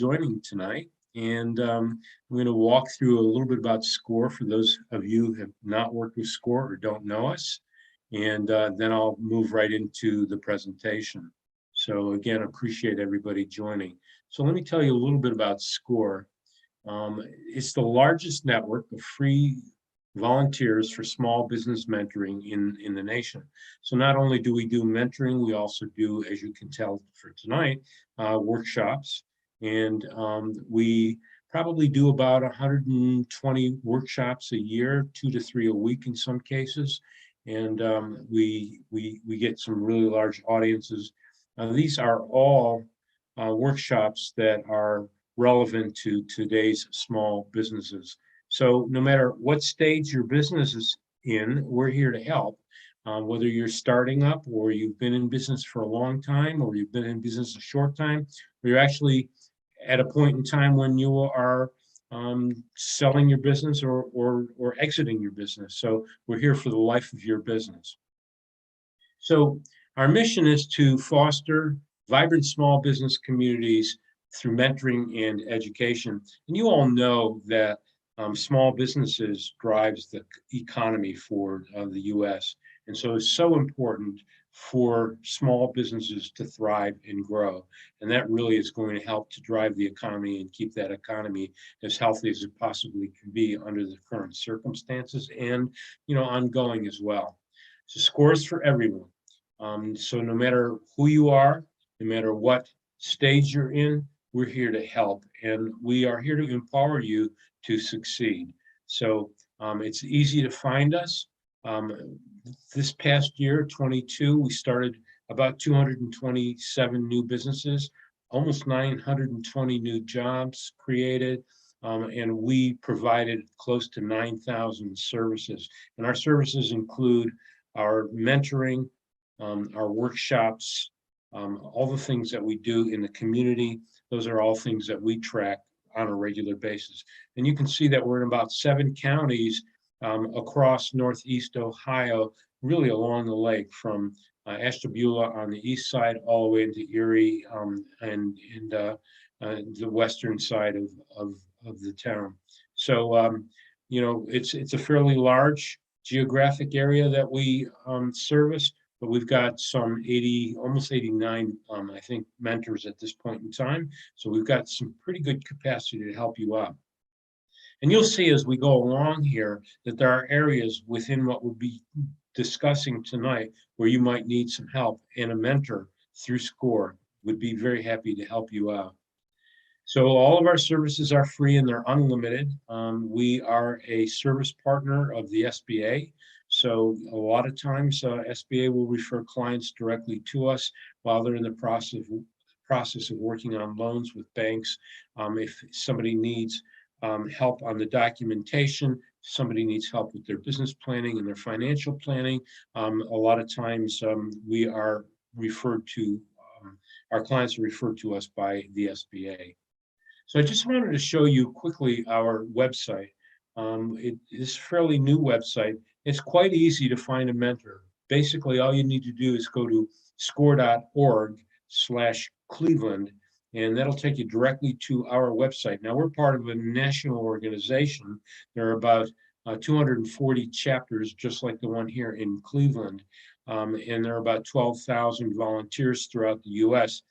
joining tonight. And I'm going to walk through a little bit about SCORE for those of you who have not worked with SCORE or don't know us. And then I'll move right into the presentation. So again, appreciate everybody joining. So let me tell you a little bit about SCORE. It's the largest network of free volunteers for small business mentoring in the nation. So not only do we do mentoring, we also do, as you can tell for tonight, workshops. And we probably do about 120 workshops a year, 2 to 3 a week in some cases. And we get some really large audiences. These are all workshops that are relevant to today's small businesses. So no matter what stage your business is in, we're here to help. Whether you're starting up or you've been in business for a long time or you've been in business a short time, or you're actually at a point in time when you are selling your business or exiting your business. So we're here for the life of your business. So our mission is to foster vibrant small business communities through mentoring and education. And you all know that small businesses drives the economy for the U.S. And so it's so important for small businesses to thrive and grow. And that really is going to help to drive the economy and keep that economy as healthy as it possibly can be under the current circumstances and, ongoing as well. So SCORE is for everyone. So no matter who you are, no matter what stage you're in, we're here to help. And we are here to empower you to succeed. So it's easy to find us. This past year, 22, we started about 227 new businesses, almost 920 new jobs created, and we provided close to 9,000 services. And our services include our mentoring, our workshops, all the things that we do in the community. Those are all things that we track on a regular basis. And you can see that we're in about 7 counties across Northeast Ohio, really along the lake from Ashtabula on the east side all the way into Erie and the western side of the town. So, it's a fairly large geographic area that we service, but we've got some 80, almost 89, I think, mentors at this point in time. So we've got some pretty good capacity to help you out. And you'll see as we go along here that there are areas within what we'll be discussing tonight where you might need some help, and a mentor through SCORE would be very happy to help you out. So all of our services are free and they're unlimited. We are a service partner of the SBA. So a lot of times SBA will refer clients directly to us while they're in the process of working on loans with banks. If somebody needs help on the documentation, somebody needs help with their business planning and their financial planning, a lot of times we are referred to, our clients are referred to us by the SBA. So I just wanted to show you quickly our website. It is a fairly new website. It's quite easy to find a mentor. Basically, all you need to do is go to score.org/Cleveland, and that'll take you directly to our website. Now, we're part of a national organization. There are about 240 chapters, just like the one here in Cleveland, and there are about 12,000 volunteers throughout the U.S.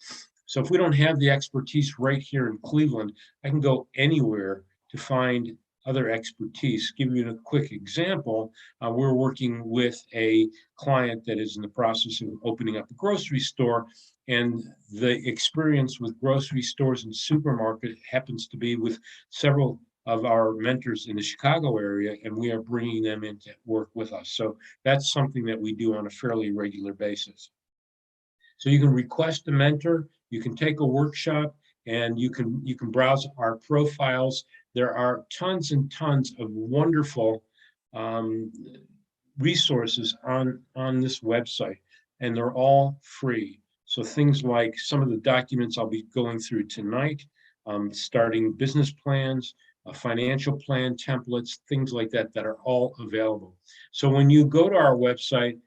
So if we don't have the expertise right here in Cleveland, I can go anywhere to find other expertise. Give you a quick example. We're working with a client that is in the process of opening up a grocery store, and the experience with grocery stores and supermarket happens to be with several of our mentors in the Chicago area, and we are bringing them in to work with us. So that's something that we do on a fairly regular basis. So you can request a mentor, you can take a workshop, and you can browse our profiles. There are tons and tons of wonderful resources on this website, and they're all free. So things like some of the documents I'll be going through tonight, starting business plans, financial plan templates, things like that, that are all available. So when you go to our website,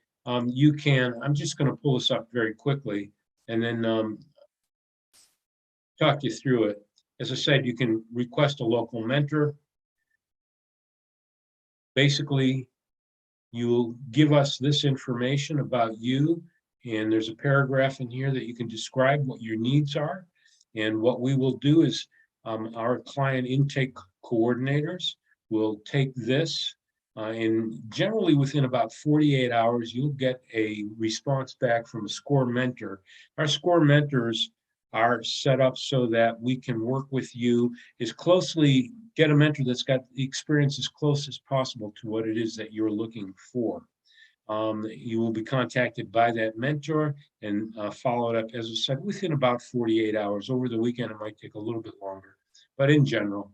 you can, I'm just going to pull this up very quickly and then talk you through it. As I said, you can request a local mentor. Basically, you'll give us this information about you, and there's a paragraph in here that you can describe what your needs are. And what we will do is our client intake coordinators will take this, and generally within about 48 hours, you'll get a response back from a SCORE mentor. Our SCORE mentors are set up so that we can work with you as closely, get a mentor that's got the experience as close as possible to what it is that you're looking for. You will be contacted by that mentor and followed up, as I said, within about 48 hours. Over the weekend, it might take a little bit longer, but in general.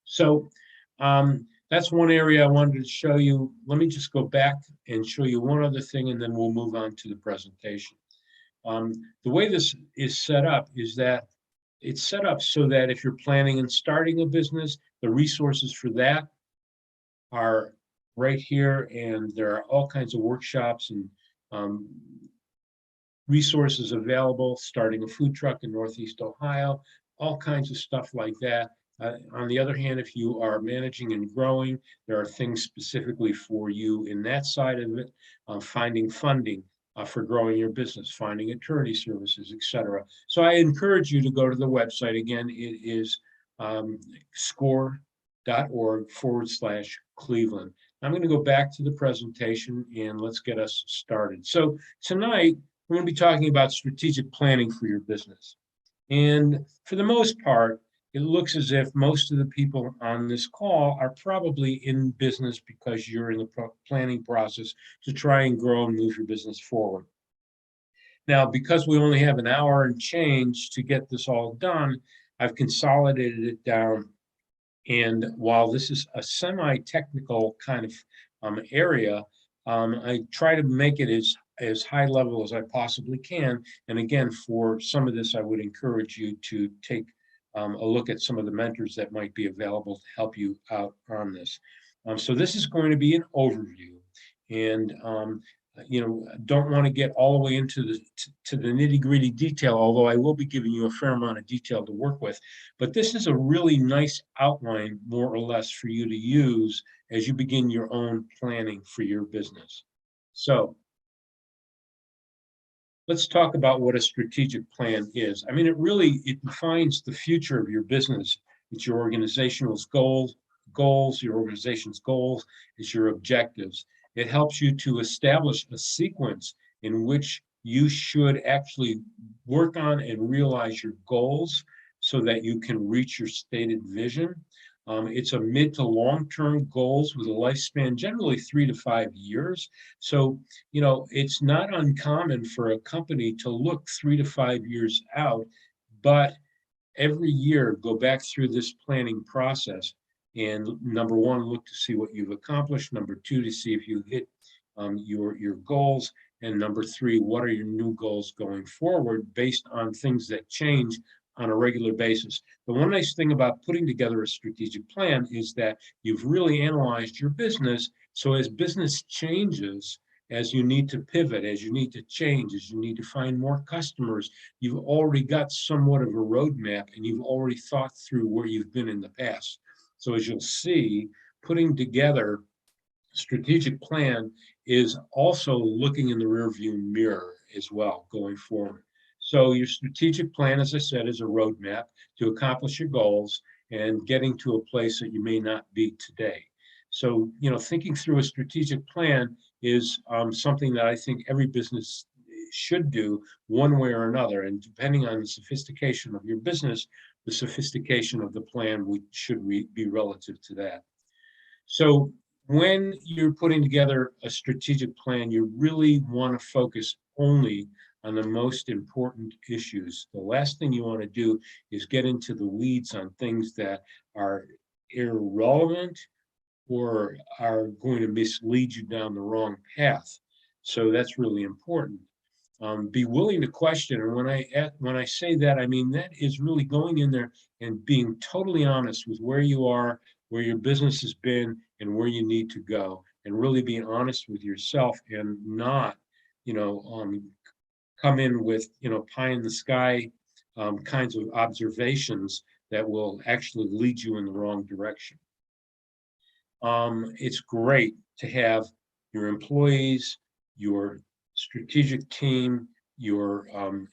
So that's one area I wanted to show you. Let me just go back and show you one other thing, and then we'll move on to the presentation. The way this is set up is that it's set up so that if you're planning and starting a business, the resources for that are right here, and there are all kinds of workshops and um, resources available, starting a food truck in Northeast Ohio, all kinds of stuff like that. On the other hand, if you are managing and growing, there are things specifically for you in that side of it, finding funding for growing your business, finding attorney services, etc. So I encourage you to go to the website. Again, it is score.org/Cleveland. I'm going to go back to the presentation and let's get us started. So tonight, we're going to be talking about strategic planning for your business. And for the most part, it looks as if most of the people on this call are probably in business because you're in the planning process to try and grow and move your business forward. Now, because we only have an hour and change to get this all done, I've consolidated it down. And while this is a semi-technical kind of area, I try to make it as high level as I possibly can. And again, for some of this, I would encourage you to take a look at some of the mentors that might be available to help you out on this. So this is going to be an overview, and don't want to get all the way into the nitty gritty detail, although I will be giving you a fair amount of detail to work with. But this is a really nice outline, more or less, for you to use as you begin your own planning for your business. So let's talk about what a strategic plan is. I mean, it defines the future of your business. It's your organizational goals, your organization's goals, it's your objectives. It helps you to establish a sequence in which you should actually work on and realize your goals so that you can reach your stated vision. It's a mid to long-term goals with a lifespan, generally 3 to 5 years. So, it's not uncommon for a company to look 3 to 5 years out, but every year go back through this planning process. And number one, look to see what you've accomplished. Number two, to see if you hit your goals. And number three, what are your new goals going forward based on things that change on a regular basis. The one nice thing about putting together a strategic plan is that you've really analyzed your business. So as business changes, as you need to pivot, as you need to change, as you need to find more customers, you've already got somewhat of a roadmap and you've already thought through where you've been in the past. So as you'll see, putting together a strategic plan is also looking in the rearview mirror as well going forward. So your strategic plan, as I said, is a roadmap to accomplish your goals and getting to a place that you may not be today. So, thinking through a strategic plan is something that I think every business should do one way or another. And depending on the sophistication of your business, the sophistication of the plan should be relative to that. So when you're putting together a strategic plan, you really want to focus only on the most important issues. The last thing you want to do is get into the weeds on things that are irrelevant or are going to mislead you down the wrong path. So that's really important. Be willing to question, and when I say that, I mean that is really going in there and being totally honest with where you are, where your business has been, and where you need to go, and really being honest with yourself and not, come in with pie in the sky kinds of observations that will actually lead you in the wrong direction. It's great to have your employees, your strategic team, your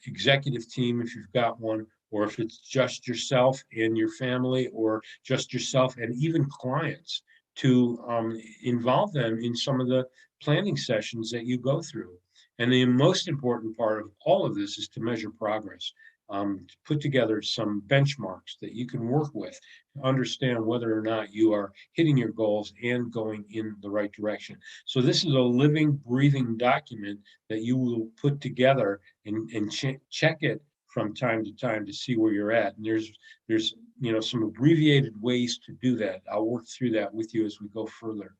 executive team, if you've got one, or if it's just yourself and your family, or just yourself and even clients, to involve them in some of the planning sessions that you go through. And the most important part of all of this is to measure progress, to put together some benchmarks that you can work with to understand whether or not you are hitting your goals and going in the right direction. So this is a living, breathing document that you will put together and check it from time to time to see where you're at. And there's some abbreviated ways to do that. I'll work through that with you as we go further.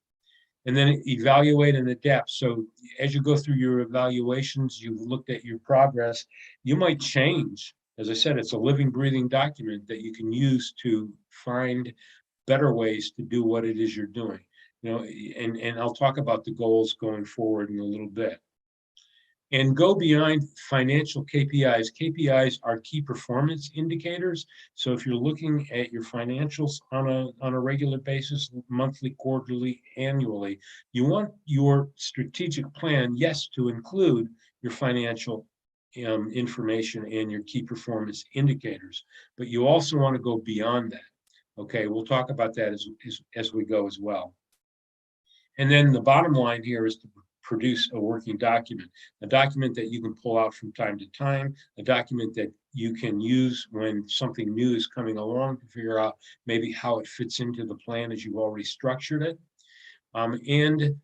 And then evaluate and adapt. So as you go through your evaluations, you've looked at your progress, you might change. As I said, it's a living, breathing document that you can use to find better ways to do what it is you're doing. And I'll talk about the goals going forward in a little bit. And go beyond financial KPIs. KPIs are key performance indicators. So if you're looking at your financials on a regular basis, monthly, quarterly, annually, you want your strategic plan, yes, to include your financial information and your key performance indicators, but you also want to go beyond that. Okay, we'll talk about that as we go as well. And then the bottom line here is to produce a working document, a document that you can pull out from time to time, a document that you can use when something new is coming along to figure out maybe how it fits into the plan as you've already structured it. And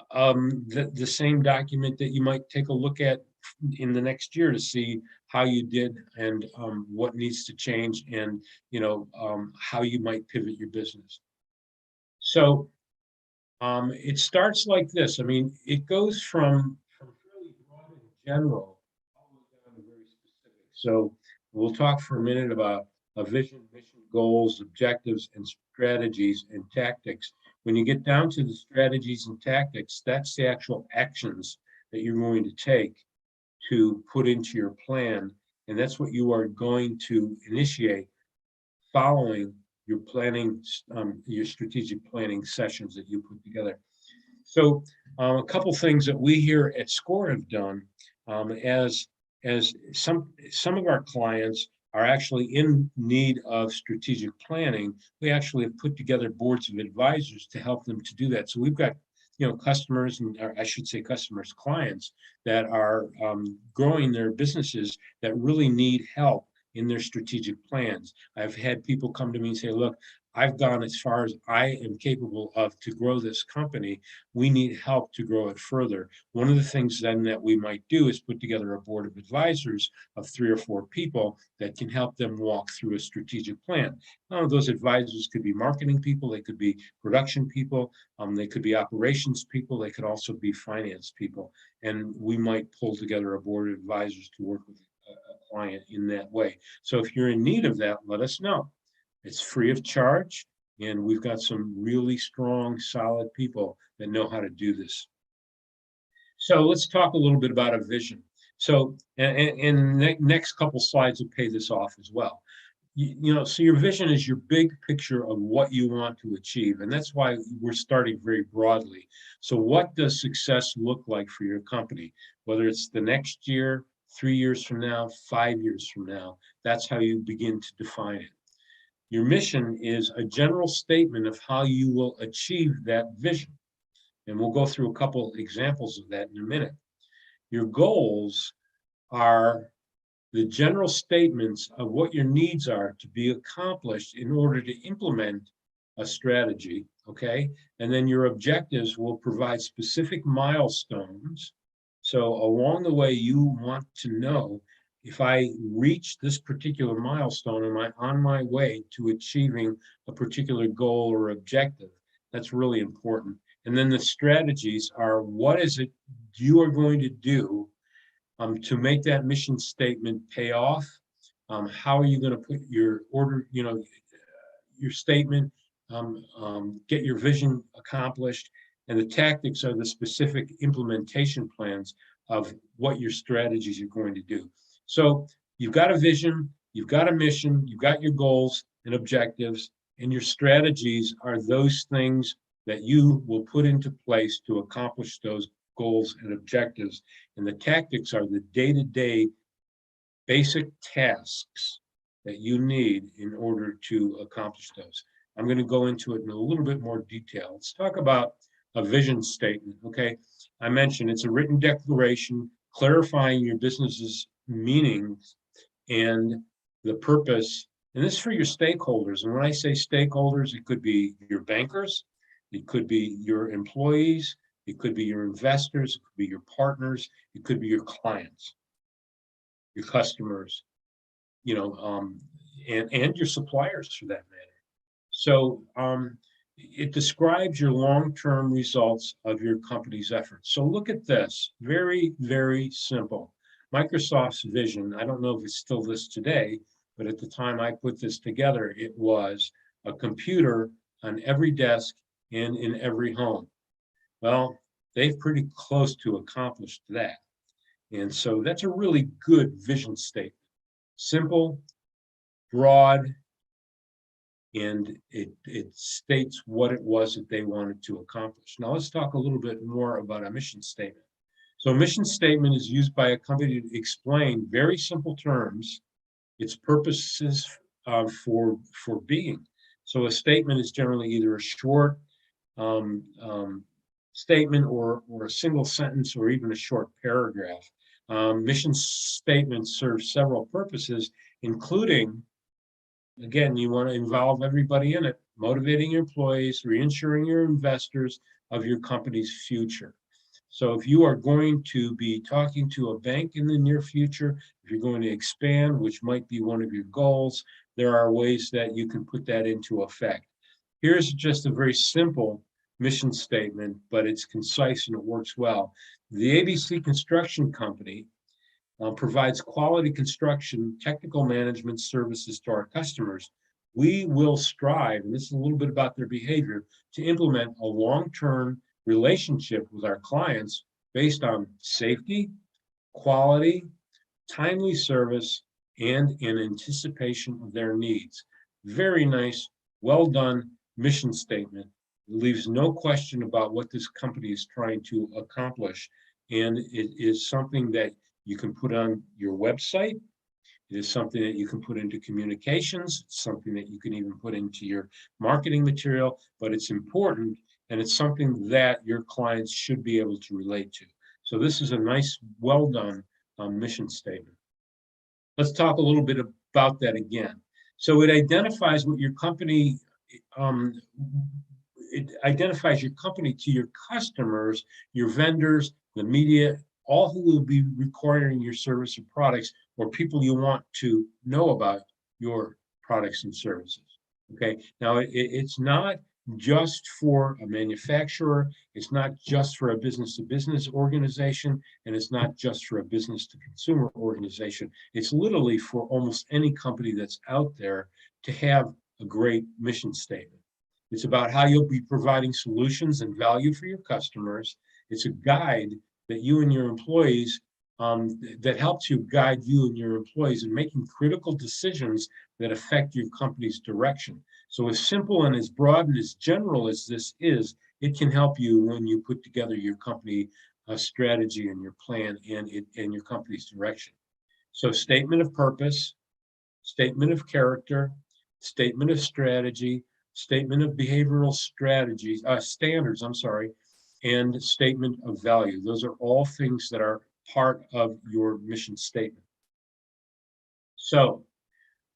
the same document that you might take a look at in the next year to see how you did and what needs to change, and how you might pivot your business. So it starts like this. I mean, it goes from fairly broad and general all the way down to very specific. So we'll talk for a minute about a vision, mission, goals, objectives, and strategies and tactics. When you get down to the strategies and tactics, that's the actual actions that you're going to take to put into your plan. And that's what you are going to initiate following your planning, your strategic planning sessions that you put together. So a couple things that we here at SCORE have done, as some of our clients are actually in need of strategic planning, we actually have put together boards of advisors to help them to do that. So we've got customers, and or I should say customers, clients that are growing their businesses that really need help in their strategic plans. I've had people come to me and say, look, I've gone as far as I am capable of to grow this company. We need help to grow it further. One of the things then that we might do is put together a board of advisors of 3 or 4 people that can help them walk through a strategic plan. Now, those advisors could be marketing people, they could be production people, they could be operations people, they could also be finance people. And we might pull together a board of advisors to work with a client in that way. So if you're in need of that, let us know. It's free of charge, and we've got some really strong, solid people that know how to do this. So let's talk a little bit about a vision. So, and the next couple slides will pay this off as well. So your vision is your big picture of what you want to achieve, and that's why we're starting very broadly. So what does success look like for your company? Whether it's the next year, 3 years from now, 5 years from now, that's how you begin to define it. Your mission is a general statement of how you will achieve that vision. And we'll go through a couple examples of that in a minute. Your goals are the general statements of what your needs are to be accomplished in order to implement a strategy, okay? And then your objectives will provide specific milestones. So along the way, you want to know, if I reach this particular milestone, am I on my way to achieving a particular goal or objective? That's really important. And then the strategies are, what is it you are going to do to make that mission statement pay off? How are you going to put your your statement, get your vision accomplished? And the tactics are the specific implementation plans of what your strategies are going to do. So you've got a vision, you've got a mission, you've got your goals. and objectives, and your strategies are those things that you will put into place to accomplish those goals and objectives. And the tactics are the day-to-day basic tasks that you need in order to accomplish those. I'm going to go into it in a little bit more detail. Let's talk about a vision statement. Okay. I mentioned it's a written declaration clarifying your business's meaning and the purpose. And this is for your stakeholders. And when I say stakeholders, it could be your bankers, it could be your employees, it could be your investors, it could be your partners, it could be your clients, your customers, you know, and your suppliers for that matter. So it describes your long-term results of your company's efforts. So look at this, very, very simple. Microsoft's vision, I don't know if it's still this today, but at the time I put this together, it was a computer on every desk and in every home. Well, they've pretty close to accomplished that. And so that's a really good vision statement. Simple, broad, and it states what it was that they wanted to accomplish. Now let's talk a little bit more about a mission statement. So a mission statement is used by a company to explain very simple terms its purposes for being. So a statement is generally either a short um, statement or a single sentence or even a short paragraph. Mission statements serve several purposes, including, again, you want to involve everybody in it, motivating your employees, reassuring your investors of your company's future. So if you are going to be talking to a bank in the near future, if you're going to expand, which might be one of your goals, there are ways that you can put that into effect. Here's just a very simple mission statement, but it's concise and it works well. The ABC Construction Company provides quality construction technical management services to our customers. We will strive, and this is a little bit about their behavior, to implement a long-term relationship with our clients based on safety, quality, timely service, and in anticipation of their needs. Very nice, well done mission statement. It leaves no question about what this company is trying to accomplish. And it is something that you can put on your website. It is something that you can put into communications. It's something that you can even put into your marketing material, but it's important and it's something that your clients should be able to relate to. So this is a nice, well done mission statement. Let's talk a little bit about that again. So it identifies what your company, it identifies your company to your customers, your vendors, the media, all who will be requiring your service or products, or people you want to know about your products and services. Okay, now it's not just for a manufacturer, it's not just for a business-to-business organization, and it's not just for a business-to-consumer organization. It's literally for almost any company that's out there to have a great mission statement. It's about how you'll be providing solutions and value for your customers. It's a guide that you and your employees, that helps you guide you and your employees in making critical decisions that affect your company's direction. So as simple and as broad and as general as this is, it can help you when you put together your company strategy and your plan and your company's direction. So statement of purpose, statement of character, statement of strategy, statement of behavioral strategies, standards, I'm sorry, and statement of value. Those are all things that are part of your mission statement. So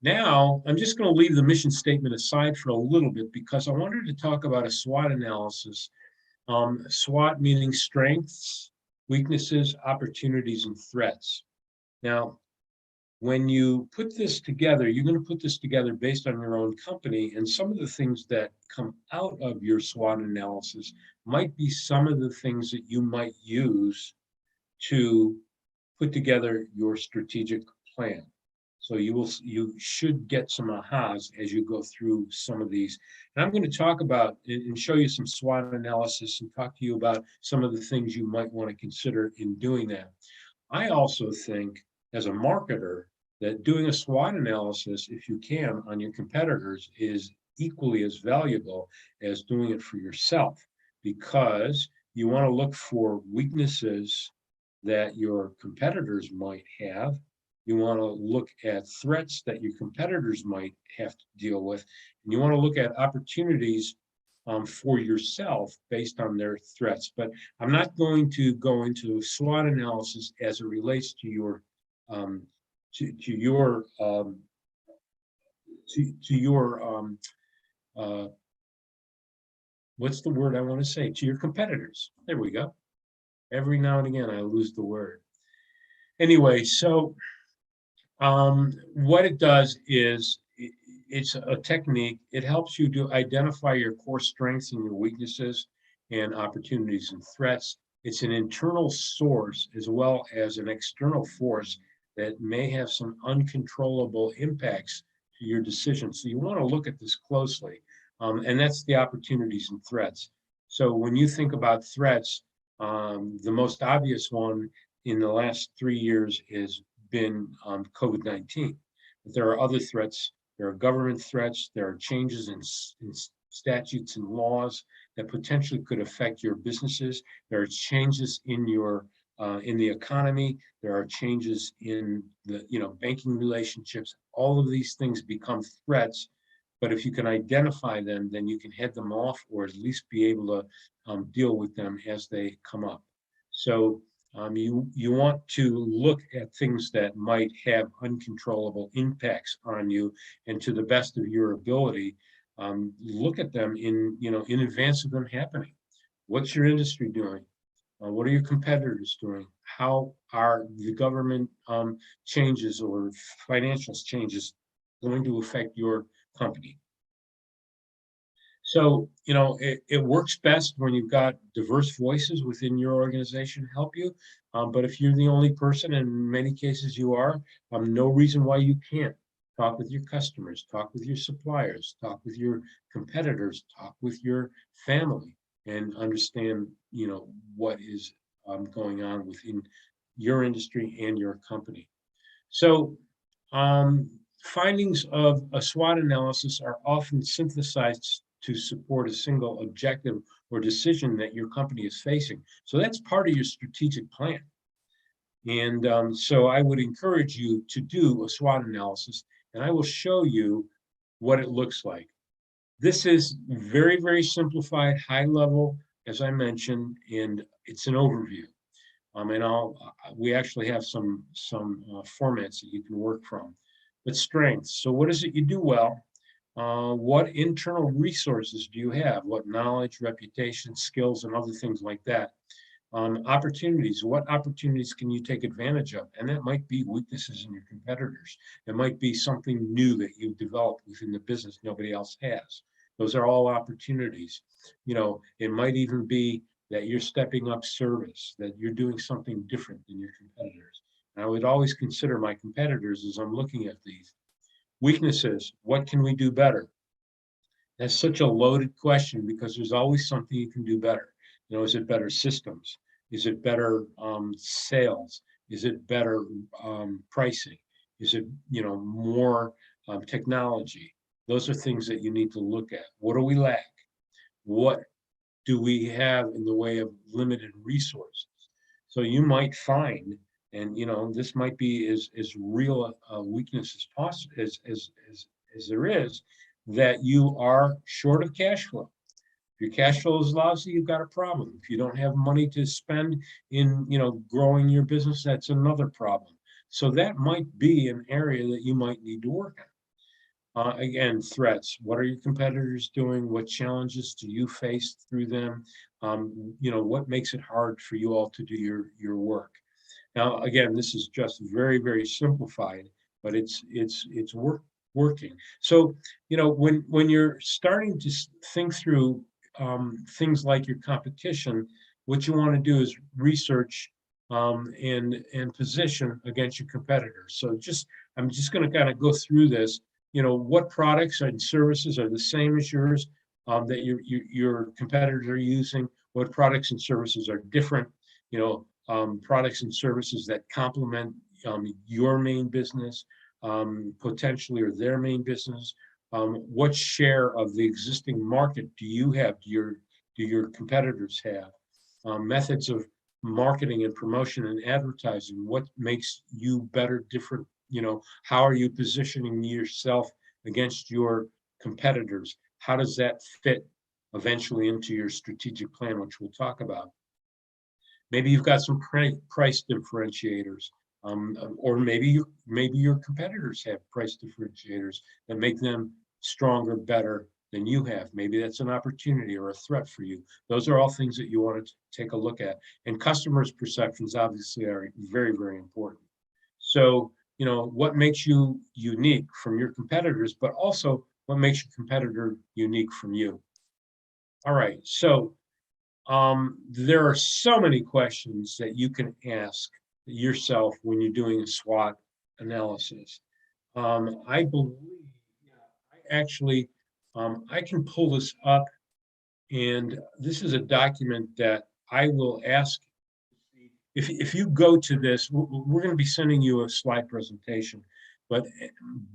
now I'm just going to leave the mission statement aside for a little bit because I wanted to talk about a SWOT analysis. SWOT meaning strengths, weaknesses, opportunities, and threats. Now, when you put this together, you're going to put this together based on your own company, and some of the things that come out of your SWOT analysis might be some of the things that you might use to put together your strategic plan. So you should get some ahas as you go through some of these. And I'm going to talk about and show you some SWOT analysis and talk to you about some of the things you might want to consider in doing that. I also think as a marketer, that doing a SWOT analysis, if you can, on your competitors is equally as valuable as doing it for yourself, because you want to look for weaknesses that your competitors might have. You want to look at threats that your competitors might have to deal with. And you want to look at opportunities for yourself based on their threats. But I'm not going to go into SWOT analysis as it relates to your um, to your to your uh, what's the word I want to say, to your competitors. There we go. Every now and again, I lose the word. Anyway, so what it does is it's a technique. It helps you to identify your core strengths and your weaknesses and opportunities and threats. It's an internal source as well as an external force that may have some uncontrollable impacts to your decisions. So you want to look at this closely. And that's the opportunities and threats. So when you think about threats, the most obvious one in the last 3 years has been COVID-19. But there are other threats. There are government threats. There are changes in statutes and laws that potentially could affect your businesses. There are changes in the economy. There are changes in the banking relationships. All of these things become threats. But if you can identify them, then you can head them off, or at least be able to deal with them as they come up. So you want to look at things that might have uncontrollable impacts on you, and to the best of your ability, look at them in advance of them happening. What's your industry doing? What are your competitors doing? How are the government changes or financial changes going to affect your company? So, it works best when you've got diverse voices within your organization help you. But if you're the only person, and in many cases you are, no reason why you can't. Talk with your customers, talk with your suppliers, talk with your competitors, talk with your family, and understand, what is going on within your industry and your company. So, findings of a SWOT analysis are often synthesized to support a single objective or decision that your company is facing. So that's part of your strategic plan. And so I would encourage you to do a SWOT analysis, and I will show you what it looks like. This is very, very simplified, high level, as I mentioned, and it's an overview. And we actually have some formats that you can work from. But strengths. So what is it you do well? What internal resources do you have? What knowledge, reputation, skills, and other things like that? Opportunities. What opportunities can you take advantage of? And that might be weaknesses in your competitors. It might be something new that you've developed within the business nobody else has. Those are all opportunities. It might even be that you're stepping up service, that you're doing something different than your competitors. And I would always consider my competitors as I'm looking at these. Weaknesses, what can we do better? That's such a loaded question, because there's always something you can do better. Is it better systems? Is it better sales? Is it better pricing? Is it more technology? Those are things that you need to look at. What do we lack? What do we have in the way of limited resources? So you might find, and this might be as real a weakness as possible as there is, that you are short of cash flow. If your cash flow is lousy, you've got a problem. If you don't have money to spend in growing your business, that's another problem. So that might be an area that you might need to work on. Again, threats. What are your competitors doing? What challenges do you face through them? What makes it hard for you all to do your work? Now, again, this is just very, very simplified, but it's working. So, when you're starting to think through things like your competition, what you want to do is research and position against your competitors. So I'm just going to kind of go through this. What products and services are the same as yours that your competitors are using? What products and services are different? Products and services that complement your main business. potentially, or their main business? What share of the existing market do you have? Do your competitors have? Methods of marketing and promotion and advertising. What makes you better, different? How are you positioning yourself against your competitors? How does that fit eventually into your strategic plan, which we'll talk about? Maybe you've got some price differentiators, or maybe your competitors have price differentiators that make them stronger, better than you have. Maybe that's an opportunity or a threat for you. Those are all things that you want to take a look at. And customers' perceptions obviously are very, very important. So, what makes you unique from your competitors, but also what makes your competitor unique from you? All right. So, there are so many questions that you can ask yourself when you're doing a SWOT analysis. I believe, yeah, I can pull this up, and this is a document that I will ask. If you go to this, we're going to be sending you a slide presentation, but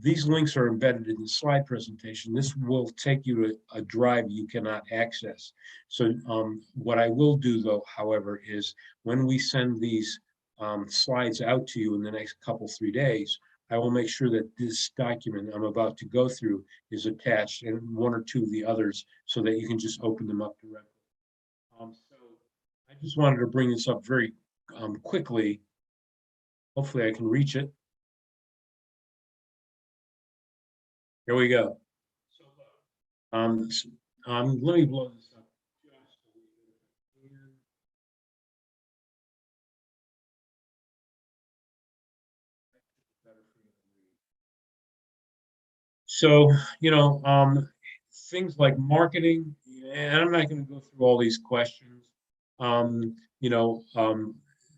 these links are embedded in the slide presentation. This will take you to a drive you cannot access. So what I will do, though, however, is when we send these slides out to you in the next couple, 3 days, I will make sure that this document I'm about to go through is attached, and one or two of the others, so that you can just open them up directly. So I just wanted to bring this up very quickly. Hopefully I can reach it. Here we go. So, let me blow this up just a little bit. So, things like marketing, and I'm not going to go through all these questions. Um, you know, um,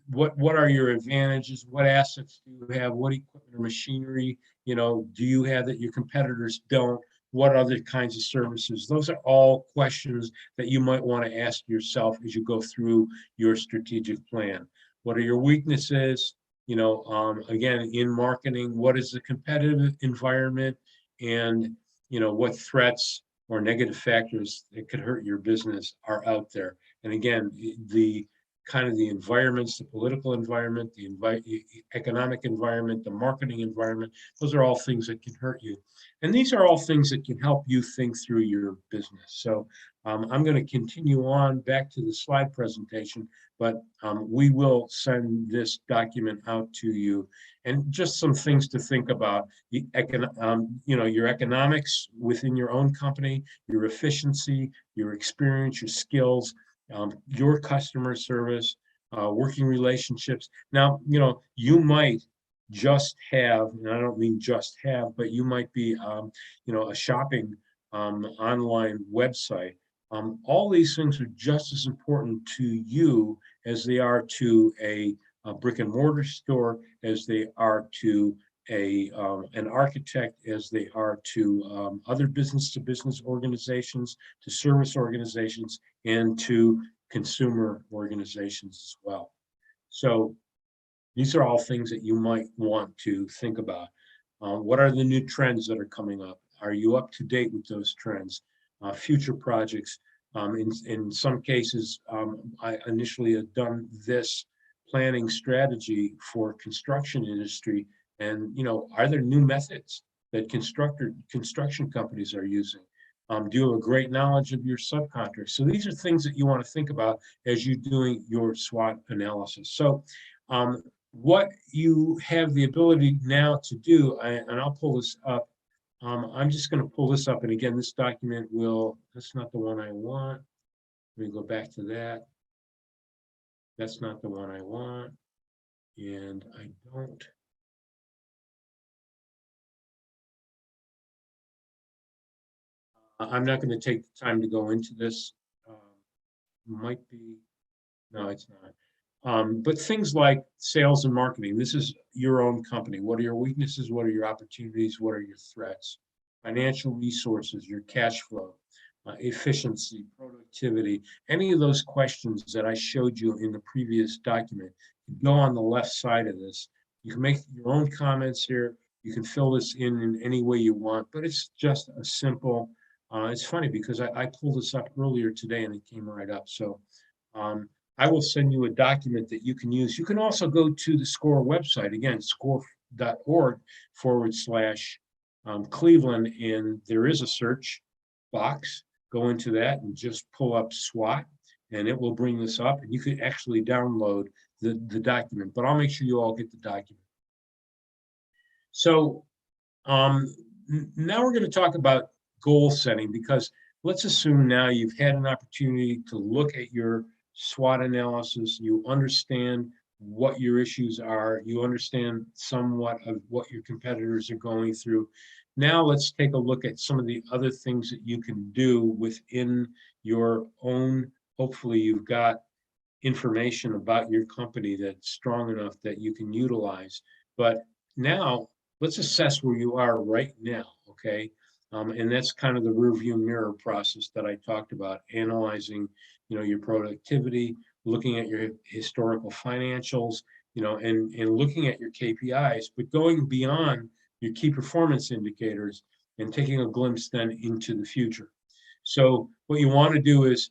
what are your advantages? What assets do you have? What equipment or machinery, do you have that your competitors don't? What other kinds of services? Those are all questions that you might want to ask yourself as you go through your strategic plan. What are your weaknesses? Again, in marketing, what is the competitive environment? And what threats or negative factors that could hurt your business are out there. And again, the kind of the environments, the political environment, the economic environment, the marketing environment, those are all things that can hurt you. And these are all things that can help you think through your business. So I'm going to continue on back to the slide presentation, but we will send this document out to you. And just some things to think about, your economics within your own company, your efficiency, your experience, your skills, your customer service, working relationships. Now, you might just have, and I don't mean just have, but you might be, a shopping online website. All these things are just as important to you as they are to a brick and mortar store, as they are to an architect, as they are to other business-to-business organizations, to service organizations, and to consumer organizations as well. So these are all things that you might want to think about. What are the new trends that are coming up? Are you up to date with those trends? Future projects. In some cases, I initially had done this planning strategy for construction industry. And, are there new methods that construction companies are using? Do you have a great knowledge of your subcontractors? So these are things that you want to think about as you're doing your SWOT analysis. So what you have the ability now to do, and I'll pull this up. I'm just going to pull this up. And again, this document that's not the one I want. Let me go back to that. That's not the one I want. And I don't. I'm not going to take the time to go into this. Might be, no, it's not. But things like sales and marketing, this is your own company. What are your weaknesses? What are your opportunities? What are your threats? Financial resources, your cash flow, efficiency, productivity, any of those questions that I showed you in the previous document, go on the left side of this. You can make your own comments here, You can fill this in any way you want, but it's just a simple, it's funny because I pulled this up earlier today and it came right up. So um, I will send you a document that you can use. You can also go to the SCORE website, again, score.org/Cleveland, and there is a search box. Go into that and just pull up SWOT, and it will bring this up, and you can actually download the document, but I'll make sure you all get the document. So um, now we're going to talk about goal setting, because let's assume now you've had an opportunity to look at your SWOT analysis, you understand what your issues are, you understand somewhat of what your competitors are going through. Now let's take a look at some of the other things that you can do within your own. Hopefully you've got information about your company that's strong enough that you can utilize. But now let's assess where you are right now, okay? And that's kind of the rear view mirror process that I talked about, analyzing, your productivity, looking at your historical financials, and looking at your KPIs, but going beyond your key performance indicators and taking a glimpse then into the future. So what you want to do is,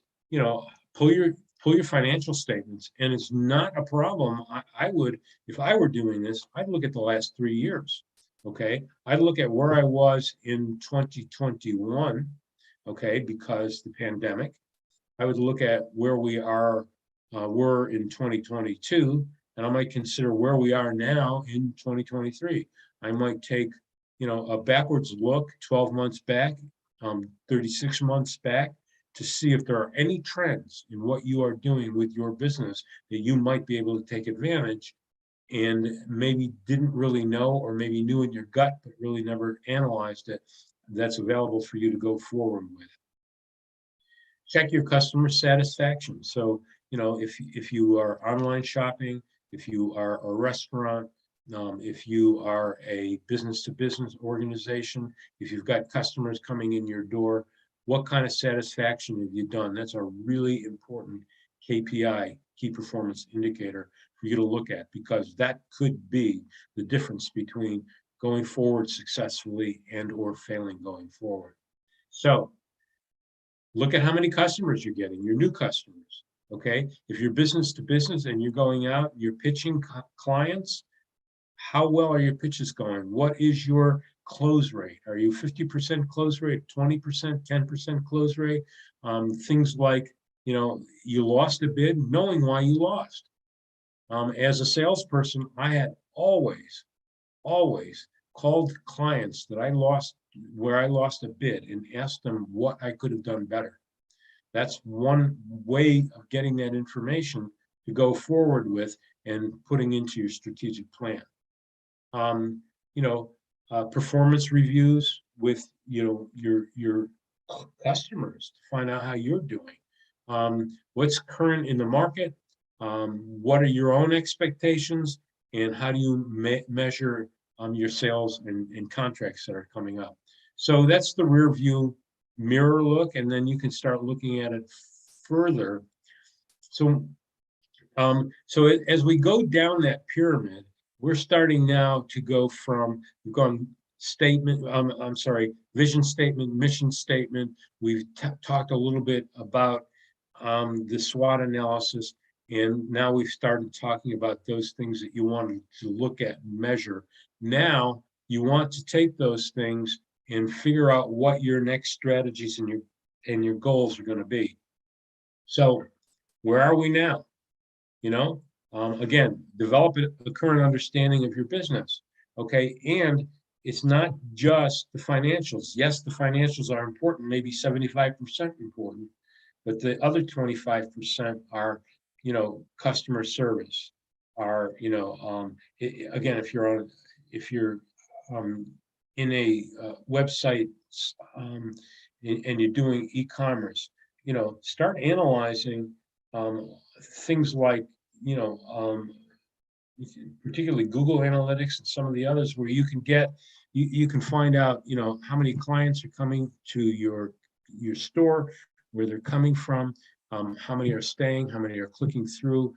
pull your pull your financial statements, and it's not a problem. I would, if I were doing this, I'd look at the last 3 years. Okay, I'd look at where I was in 2021. Okay, because the pandemic. I would look at where we were in 2022, and I might consider where we are now in 2023. I might take, a backwards look, 12 months back, 36 months back, to see if there are any trends in what you are doing with your business that you might be able to take advantage and maybe didn't really know, or maybe knew in your gut but really never analyzed it. That's available for you to go forward with. Check your customer satisfaction. So, if you are online shopping, if you are a restaurant, if you are a business to business organization, if you've got customers coming in your door, what kind of satisfaction have you done? That's a really important KPI, key performance indicator, for you to look at, because that could be the difference between going forward successfully and or failing going forward. So look at how many customers you're getting, your new customers. Okay. If you're business to business and you're going out, you're pitching clients, how well are your pitches going? What is your close rate? Are you 50% close rate, 20%, 10% close rate? Things like, you lost a bid, knowing why you lost. As a salesperson, I had always called clients that I lost, where I lost a bid, and asked them what I could have done better. That's one way of getting that information to go forward with and putting into your strategic plan. Um, Performance reviews with, your customers to find out how you're doing. What's current in the market? What are your own expectations, and how do you measure your sales and contracts that are coming up? So that's the rear view mirror look, and then you can start looking at it further. So, as we go down that pyramid, we're starting now to go from, we've gone statement, I'm sorry, vision statement, mission statement. We've talked a little bit about the SWOT analysis, and now we've started talking about those things that you wanted to look at and measure. Now you want to take those things and figure out what your next strategies and your goals are going to be. So where are we now? Again, develop a current understanding of your business. Okay. And it's not just the financials. Yes, the financials are important, maybe 75% important, but the other 25% are, customer service, are, again, if you're in a website, and you're doing e-commerce, start analyzing things like, particularly Google Analytics and some of the others, where you can find out, how many clients are coming to your store, where they're coming from, how many are staying, how many are clicking through,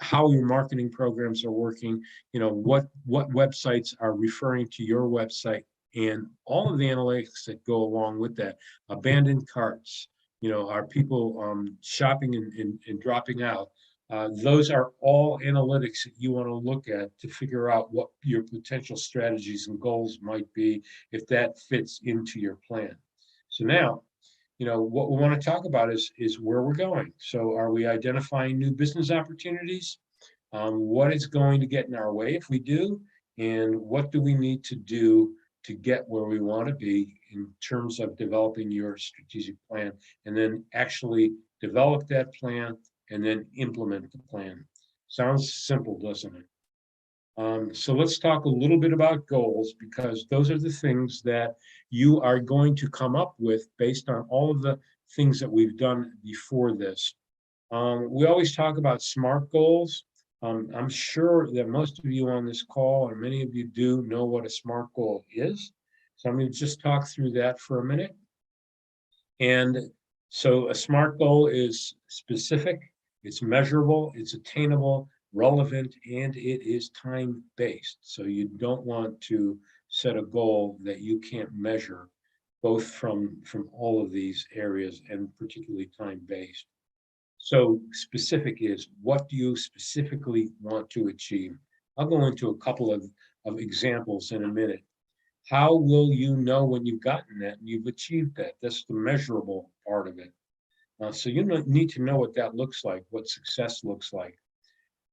how your marketing programs are working, what websites are referring to your website, and all of the analytics that go along with that. Abandoned carts, are people shopping and dropping out? Those are all analytics that you want to look at to figure out what your potential strategies and goals might be if that fits into your plan. So now, what we want to talk about is where we're going. So are we identifying new business opportunities? What is going to get in our way if we do? And what do we need to do to get where we want to be in terms of developing your strategic plan, and then actually develop that plan and then implement the plan? Sounds simple, doesn't it? So let's talk a little bit about goals, because those are the things that you are going to come up with based on all of the things that we've done before this. We always talk about SMART goals. I'm sure that most of you on this call, or many of you do, know what a SMART goal is. So I'm going to just talk through that for a minute. And so a SMART goal is specific, it's measurable, it's attainable, relevant, and it is time-based. So you don't want to set a goal that you can't measure, both from all of these areas, and particularly time-based. So specific is, what do you specifically want to achieve? I'll go into a couple of examples in a minute. How will you know when you've gotten that and you've achieved that? That's the measurable part of it. So you need to know what that looks like, what success looks like.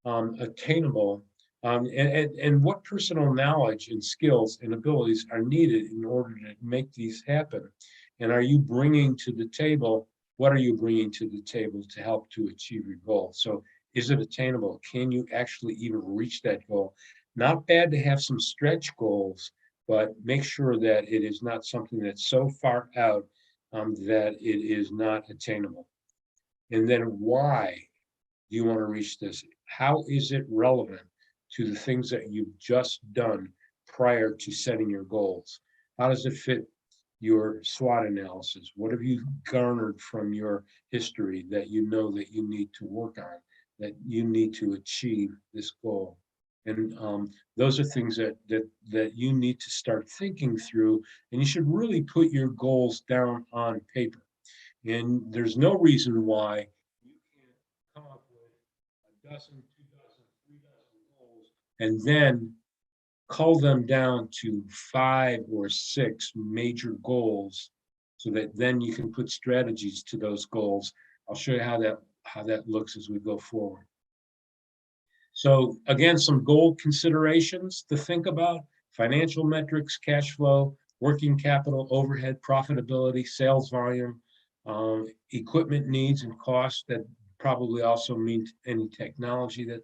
Attainable, and what personal knowledge and skills and abilities are needed in order to make these happen. And are you bringing to the table, what are you bringing to the table to help to achieve your goal? So is it attainable? Can you actually even reach that goal? Not bad to have some stretch goals, but make sure that it is not something that's so far out that it is not attainable. And then why do you want to reach this? How is it relevant to the things that you've just done prior to setting your goals? How does it fit your SWOT analysis? What have you garnered from your history that you know that you need to work on, that you need to achieve this goal? And those are things that you need to start thinking through, and you should really put your goals down on paper. And there's no reason why you can't come up with a dozen, 2 dozen, 3 dozen goals, and then cull them down to 5 or 6 major goals, so that then you can put strategies to those goals. I'll show you how that looks as we go forward. So again, some goal considerations to think about: financial metrics, cash flow, working capital, overhead, profitability, sales volume, equipment needs and costs that probably also mean any technology that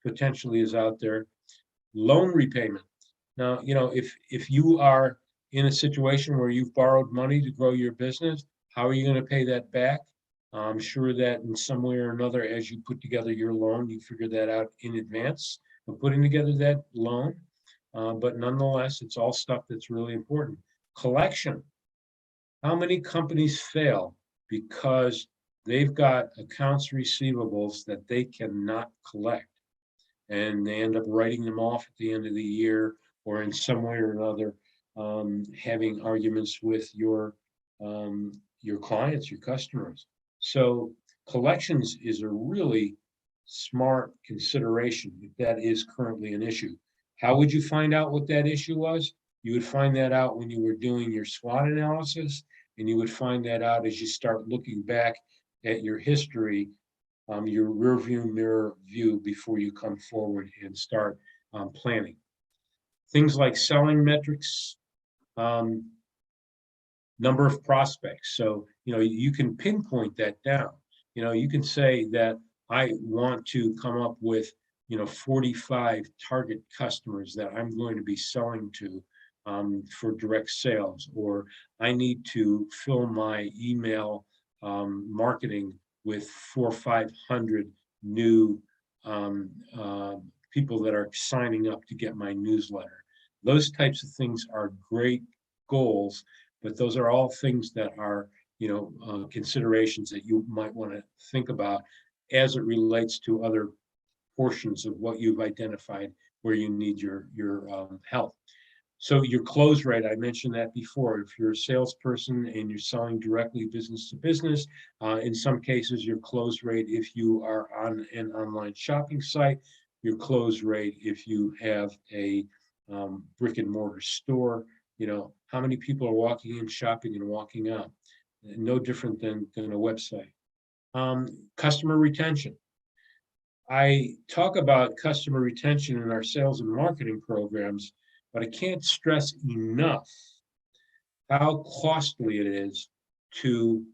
potentially is out there. Loan repayment. Now, if you are in a situation where you've borrowed money to grow your business, how are you going to pay that back? I'm sure that in some way or another, as you put together your loan, you figure that out in advance of putting together that loan. But nonetheless, it's all stuff that's really important. Collection. How many companies fail because they've got accounts receivables that they cannot collect, and they end up writing them off at the end of the year, or in some way or another having arguments with your clients, your customers? So collections is a really smart consideration if that is currently an issue. How would you find out what that issue was? You would find that out when you were doing your SWOT analysis, and you would find that out as you start looking back at your history, your rear view mirror view, before you come forward and start planning. Things like selling metrics, number of prospects. So, you can pinpoint that down. You can say that I want to come up with, 45 target customers that I'm going to be selling to for direct sales, or I need to fill my email marketing with 400 or 500 new people that are signing up to get my newsletter. Those types of things are great goals, but those are all things that are, considerations that you might want to think about as it relates to other portions of what you've identified where you need your help. So your close rate, I mentioned that before. If you're a salesperson and you're selling directly business to business, in some cases, your close rate, if you are on an online shopping site, your close rate, if you have a brick and mortar store, how many people are walking in, shopping, and walking out? No different than a website. Customer retention. I talk about customer retention in our sales and marketing programs, but I can't stress enough how costly it is to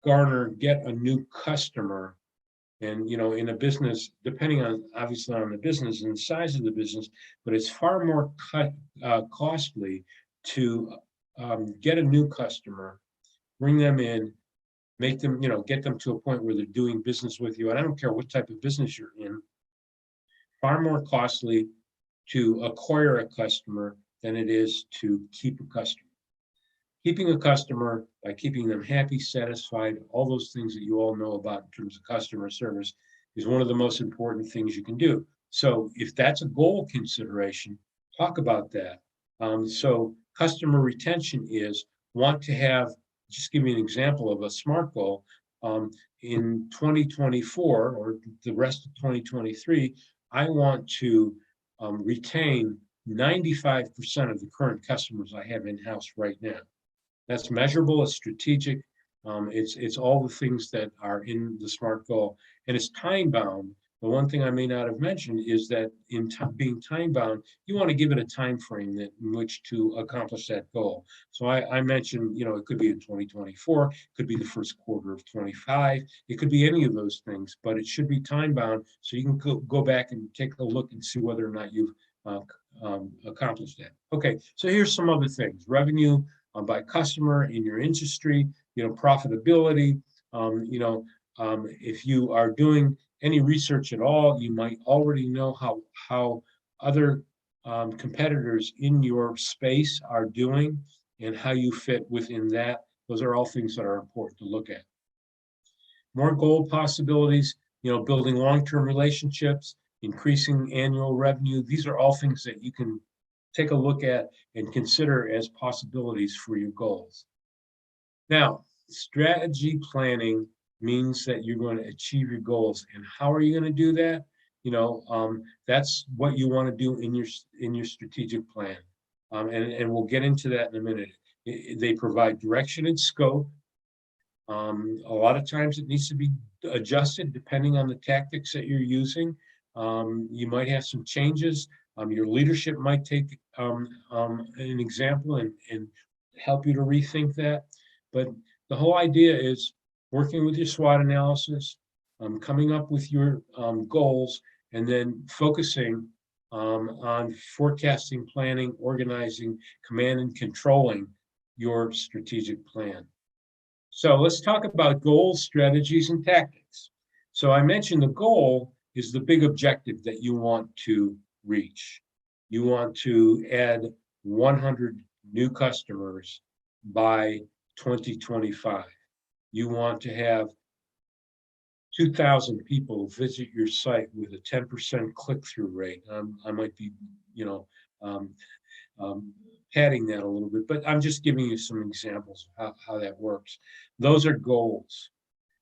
get a new customer. And, in a business, depending on obviously on the business and the size of the business, but it's far more costly to get a new customer, bring them in, make them, get them to a point where they're doing business with you. And I don't care what type of business you're in, far more costly to acquire a customer than it is to keep a customer. Keeping a customer by keeping them happy, satisfied, all those things that you all know about in terms of customer service is one of the most important things you can do. So if that's a goal consideration, talk about that. So customer retention is want to have, just give me an example of a SMART goal. In 2024 or the rest of 2023, I want to retain 95% of the current customers I have in-house right now. That's measurable, it's strategic, it's all the things that are in the SMART goal, and it's time bound. The one thing I may not have mentioned is that in being time bound, you want to give it a time frame in which to accomplish that goal. So I mentioned, it could be in 2024, it could be the first quarter of 25, it could be any of those things, but it should be time bound so you can go back and take a look and see whether or not you've accomplished that. Okay, so here's some other things: revenue by customer in your industry, profitability. If you are doing any research at all, you might already know how other competitors in your space are doing and how you fit within that. Those are all things that are important to look at. More goal possibilities, building long-term relationships, increasing annual revenue. These are all things that you can take a look at and consider as possibilities for your goals. Now, strategy planning means that you're going to achieve your goals. And how are you going to do that? That's what you want to do in your strategic plan. And we'll get into that in a minute. They provide direction and scope. A lot of times it needs to be adjusted depending on the tactics that you're using. You might have some changes. Your leadership might take an example and help you to rethink that. But the whole idea is working with your SWOT analysis, coming up with your goals, and then focusing on forecasting, planning, organizing, command and controlling your strategic plan. So let's talk about goals, strategies, and tactics. So I mentioned the goal is the big objective that you want to reach. You want to add 100 new customers by 2025. You want to have 2,000 people visit your site with a 10% click-through rate. I might be, padding that a little bit, but I'm just giving you some examples of how that works. Those are goals.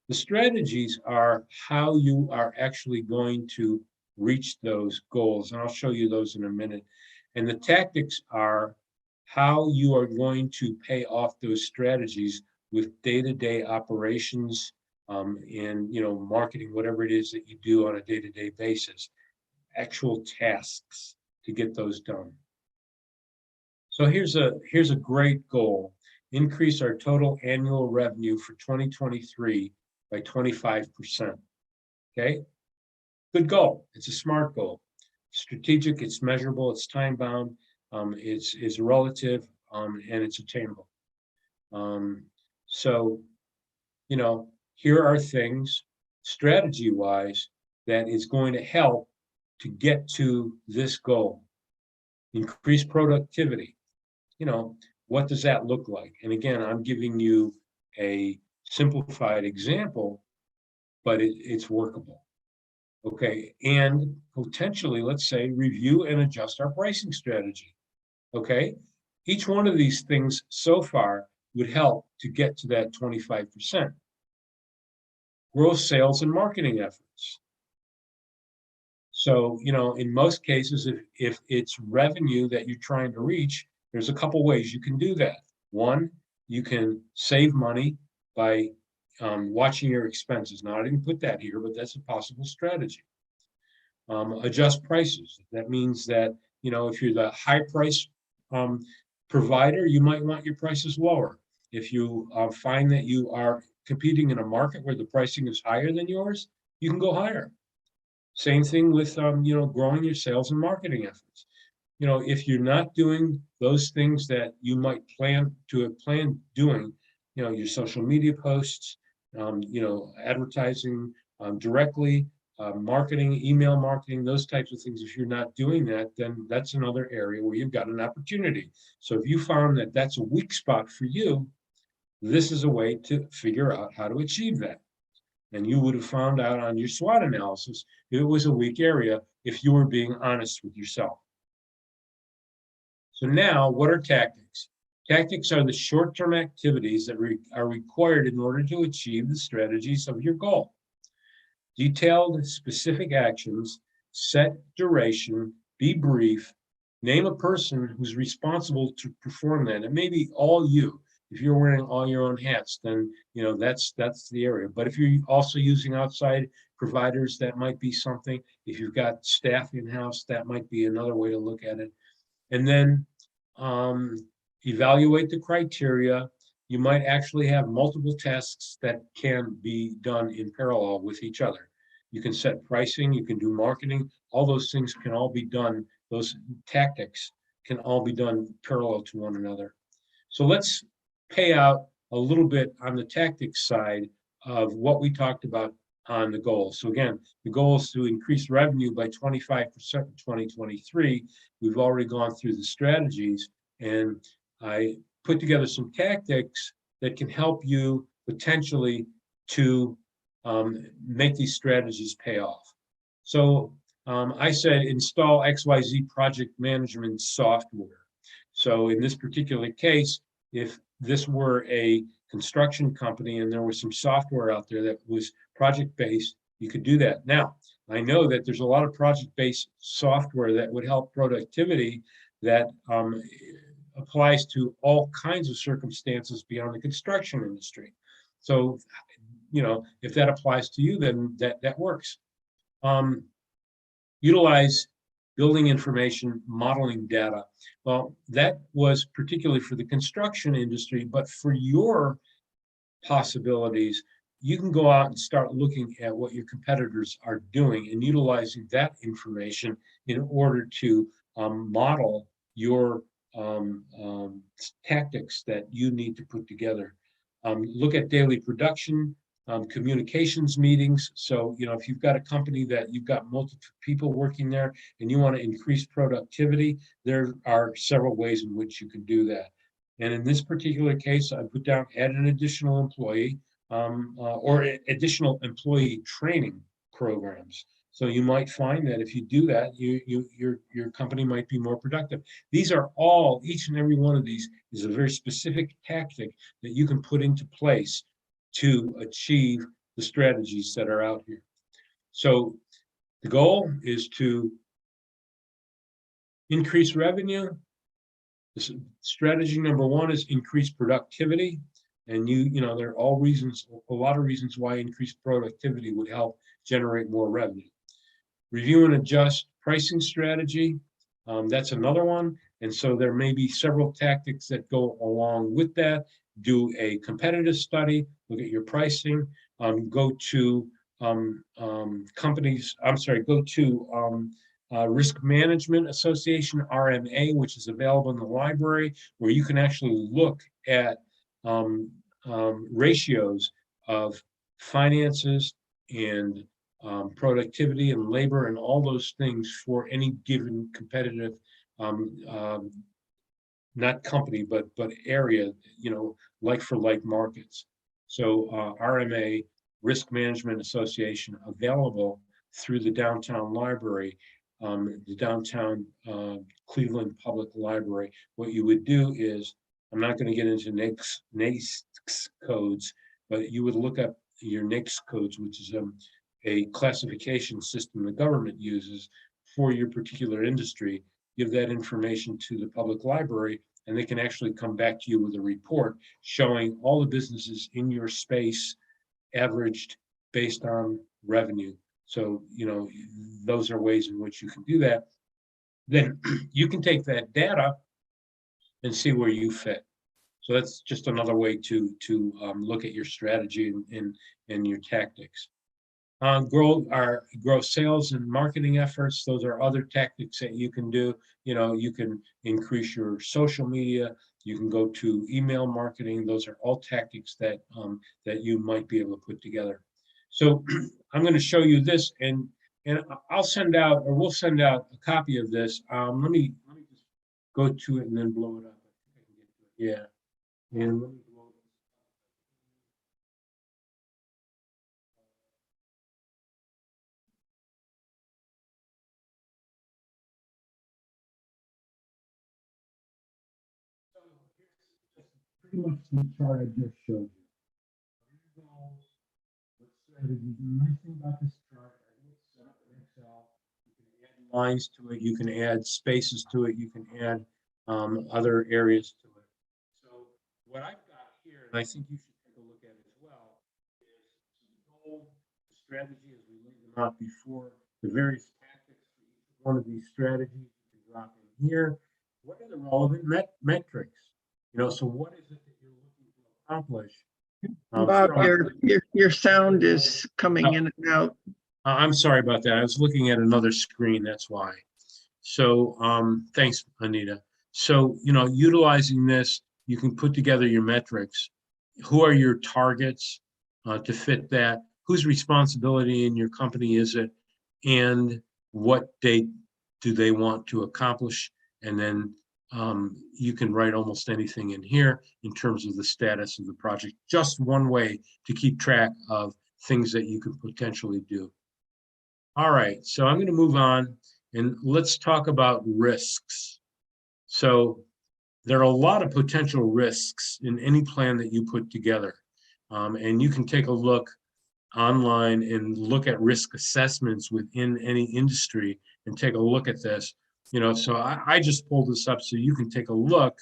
The strategies are how you are actually going to reach those goals, and I'll show you those in a minute. And the tactics are how you are going to pay off those strategies with day-to-day operations and marketing, whatever it is that you do on a day-to-day basis, actual tasks to get those done. So here's a great goal: increase our total annual revenue for 2023 by 25%. Okay, good goal. It's a SMART goal. Strategic, it's measurable, it's time bound, it's relative, and it's attainable. So, here are things strategy wise that is going to help to get to this goal. Increase productivity. What does that look like? And again, I'm giving you a simplified example, but it's workable. Okay, and potentially, let's say, review and adjust our pricing strategy. Okay, each one of these things so far would help to get to that 25%. Gross sales and marketing efforts. So, in most cases, if it's revenue that you're trying to reach, there's a couple ways you can do that. One, you can save money by watching your expenses. Now, I didn't put that here, but that's a possible strategy. Adjust prices. That means that, if you're the high price um, provider, you might want your prices lower. If you find that you are competing in a market where the pricing is higher than yours, you can go higher. Same thing with, growing your sales and marketing efforts. If you're not doing those things that you might plan to have planned doing, your social media posts, advertising directly, marketing, email marketing, those types of things. If you're not doing that, then that's another area where you've got an opportunity. So if you found that that's a weak spot for you, this is a way to figure out how to achieve that. And you would have found out on your SWOT analysis if it was a weak area if you were being honest with yourself. So now, what are tactics? Tactics are the short-term activities that are required in order to achieve the strategies of your goal. Detailed specific actions, set duration, be brief, name a person who's responsible to perform that. It may be all you. If you're wearing all your own hats, then that's the area. But if you're also using outside providers, that might be something. If you've got staff in-house, that might be another way to look at it. And then um, evaluate the criteria. You might actually have multiple tasks that can be done in parallel with each other. You can set pricing, you can do marketing, all those things can all be done, those tactics can all be done parallel to one another. So let's pay out a little bit on the tactics side of what we talked about on the goals. So again, the goal is to increase revenue by 25% in 2023. We've already gone through the strategies, and I put together some tactics that can help you potentially to make these strategies pay off. So I said install XYZ project management software. So in this particular case, if this were a construction company and there was some software out there that was project-based, you could do that. Now, I know that there's a lot of project-based software that would help productivity that applies to all kinds of circumstances beyond the construction industry. So, if that applies to you, then that works. Utilize building information modeling data. Well, that was particularly for the construction industry, but for your possibilities, you can go out and start looking at what your competitors are doing and utilizing that information in order to model your tactics that you need to put together. Look at daily production, communications meetings. So, if you've got a company that you've got multiple people working there and you want to increase productivity, there are several ways in which you can do that. And in this particular case, I put down add an additional employee or additional employee training programs. So you might find that if you do that, your company might be more productive. These are all, each and every one of these is a very specific tactic that you can put into place to achieve the strategies that are out here. So the goal is to increase revenue. Strategy number one is increase productivity. And there are a lot of reasons why increased productivity would help generate more revenue. Review and adjust pricing strategy. That's another one. And so there may be several tactics that go along with that. Do a competitive study, look at your pricing, go to Risk Management Association, RMA, which is available in the library, where you can actually look at ratios of finances and productivity and labor and all those things for any given competitive, not company, but area, like for like markets. So RMA, Risk Management Association, available through the downtown library, the downtown Cleveland Public Library. What you would do is, I'm not going to get into NAICS codes, but you would look up your NAICS codes, which is a classification system the government uses for your particular industry. Give that information to the public library, and they can actually come back to you with a report showing all the businesses in your space averaged based on revenue. So, those are ways in which you can do that. Then you can take that data and see where you fit. So that's just another way to look at your strategy and your tactics. Grow sales and marketing efforts. Those are other tactics that you can do. You can increase your social media. You can go to email marketing. Those are all tactics that you might be able to put together. So I'm going to show you this, and we'll send out a copy of this. Let me just go to it and then blow it up. Yeah, and let me blow it. Pretty much the chart I just showed you. What strategies? The nice thing about this chart, it's set up in Excel. You can add lines to it. You can add spaces to it. You can add other areas to it. So what I've got here, and I think you should take a look at as well, is the goal, the strategy as we laid them out before, the various tactics for each one of these strategies. You can drop in here. What are the relevant metrics? So what is it that you're looking to accomplish? Bob, your sound is coming in and out. I'm sorry about that. I was looking at another screen, that's why. So thanks, Anita. So, utilizing this, you can put together your metrics. Who are your targets to fit that? Whose responsibility in your company is it? And what date do they want to accomplish? And then you can write almost anything in here in terms of the status of the project. Just one way to keep track of things that you could potentially do. All right, so I'm going to move on and let's talk about risks. So there are a lot of potential risks in any plan that you put together. And you can take a look online and look at risk assessments within any industry and take a look at this. So I just pulled this up so you can take a look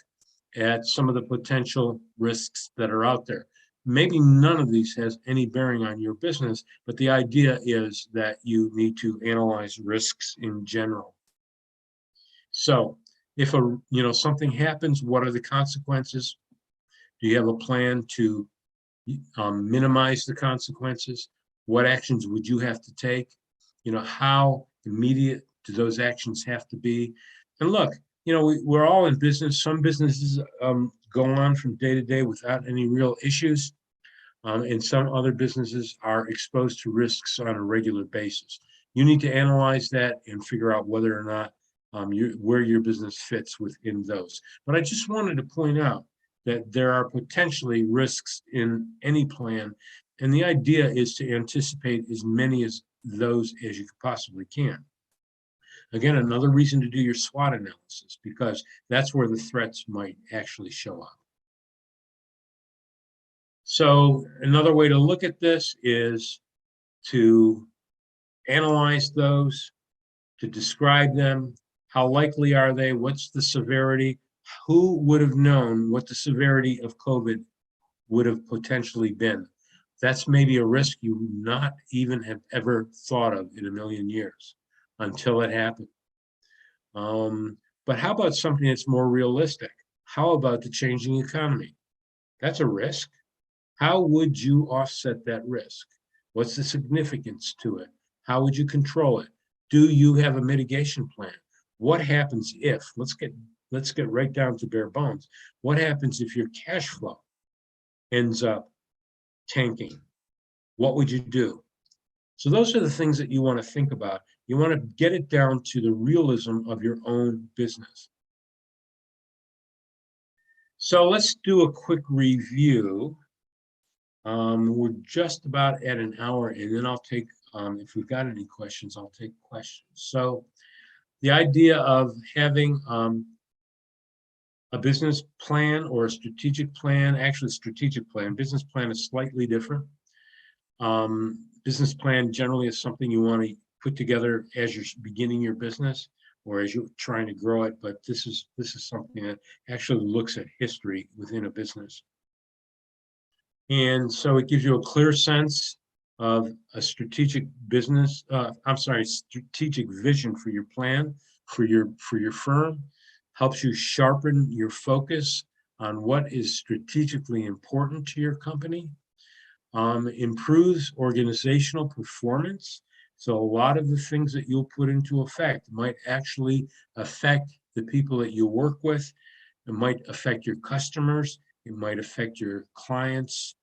at some of the potential risks that are out there. Maybe none of these has any bearing on your business, but the idea is that you need to analyze risks in general. So if something happens, what are the consequences? Do you have a plan to minimize the consequences? What actions would you have to take? How immediate do those actions have to be? And look, we're all in business. Some businesses go on from day to day without any real issues. And some other businesses are exposed to risks on a regular basis. You need to analyze that and figure out whether or not where your business fits within those. But I just wanted to point out that there are potentially risks in any plan. And the idea is to anticipate as many as those as you possibly can. Again, another reason to do your SWOT analysis, because that's where the threats might actually show up. So another way to look at this is to analyze those, to describe them. How likely are they? What's the severity? Who would have known what the severity of COVID would have potentially been? That's maybe a risk you would not even have ever thought of in a million years until it happened. But how about something that's more realistic? How about the changing economy? That's a risk. How would you offset that risk? What's the significance to it? How would you control it? Do you have a mitigation plan? What happens if, let's get right down to bare bones. What happens if your cash flow ends up tanking? What would you do? So those are the things that you want to think about. You want to get it down to the realism of your own business. So let's do a quick review. We're just about at an hour, and then I'll take if we've got any questions, I'll take questions. So the idea of having a business plan or a strategic plan, actually strategic plan, business plan is slightly different. Business plan generally is something you want to put together as you're beginning your business or as you're trying to grow it, but this is something that actually looks at history within a business. And so it gives you a clear sense of a strategic business, strategic vision for your plan, for your firm, helps you sharpen your focus on what is strategically important to your company, improves organizational performance. So a lot of the things that you'll put into effect might actually affect the people that you work with. It might affect your customers. It might affect your clients,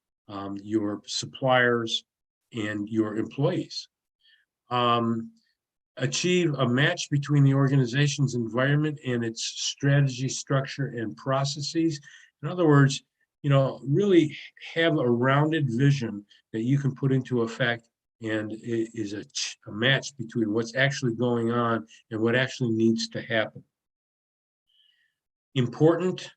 your suppliers, and your employees. Achieve a match between the organization's environment and its strategy, structure, and processes. In other words, really have a rounded vision that you can put into effect, and it is a match between what's actually going on and what actually needs to happen. Important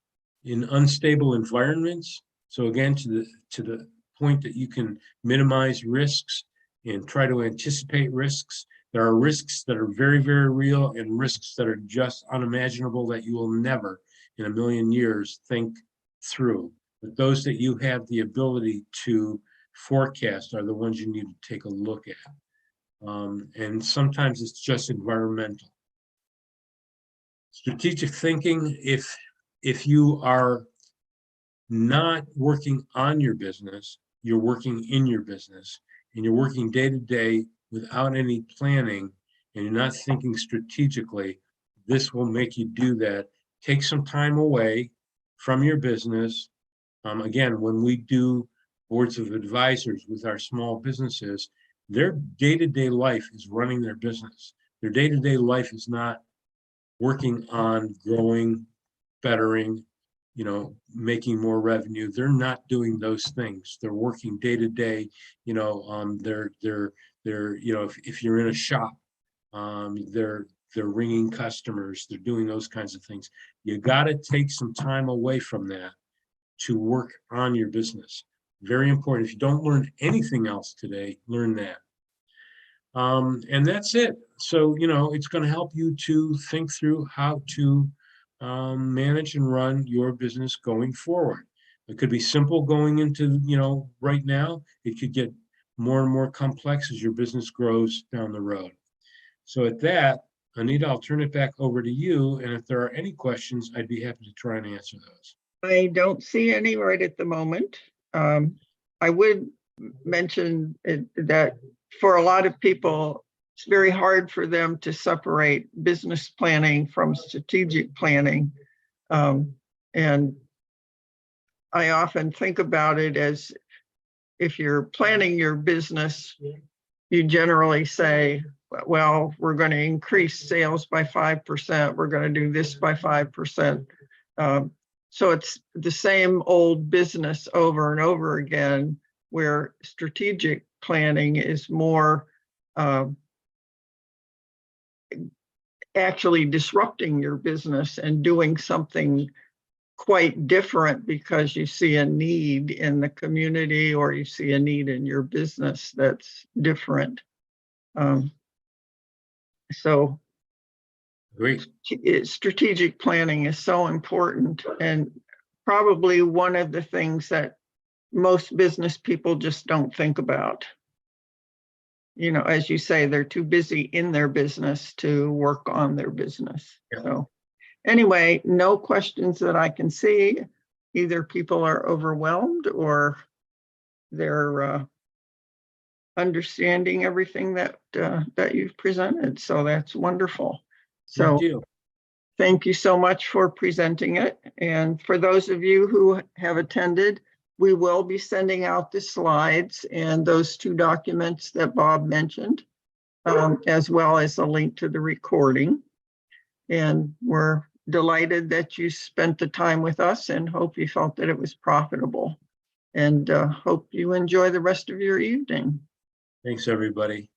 in unstable environments. So again, to the point that you can minimize risks and try to anticipate risks. There are risks that are very, very real and risks that are just unimaginable that you will never in a million years think through. But those that you have the ability to forecast are the ones you need to take a look at. And sometimes it's just environmental. Strategic thinking, if you are not working on your business, you're working in your business, and you're working day to day without any planning, and you're not thinking strategically, this will make you do that. Take some time away from your business. Again, when we do boards of advisors with our small businesses, their day-to-day life is running their business. Their day-to-day life is not working on growing, bettering, making more revenue. They're not doing those things. They're working day to day. If you're in a shop, they're ringing customers. They're doing those kinds of things. You got to take some time away from that to work on your business. Very important. If you don't learn anything else today, learn that. And that's it. So, it's going to help you to think through how to manage and run your business going forward. It could be simple going into, right now. It could get more and more complex as your business grows down the road. So at that, Anita, I'll turn it back over to you. And if there are any questions, I'd be happy to try and answer those. I don't see any right at the moment. I would mention that for a lot of people, it's very hard for them to separate business planning from strategic planning. And I often think about it as if you're planning your business, you generally say, well, we're going to increase sales by 5%. We're going to do this by 5%. So it's the same old business over and over again, where strategic planning is more actually disrupting your business and doing something quite different because you see a need in the community or you see a need in your business that's different. So Great. Strategic planning is so important, and probably one of the things that most business people just don't think about. As you say, they're too busy in their business to work on their business. Yeah. So anyway, no questions that I can see. Either people are overwhelmed or they're understanding everything that you've presented. So that's wonderful. So thank you so much for presenting it. And for those of you who have attended, we will be sending out the slides and those 2 documents that Bob mentioned, as well as a link to the recording. And we're delighted that you spent the time with us and hope you felt that it was profitable. And hope you enjoy the rest of your evening. Thanks, everybody.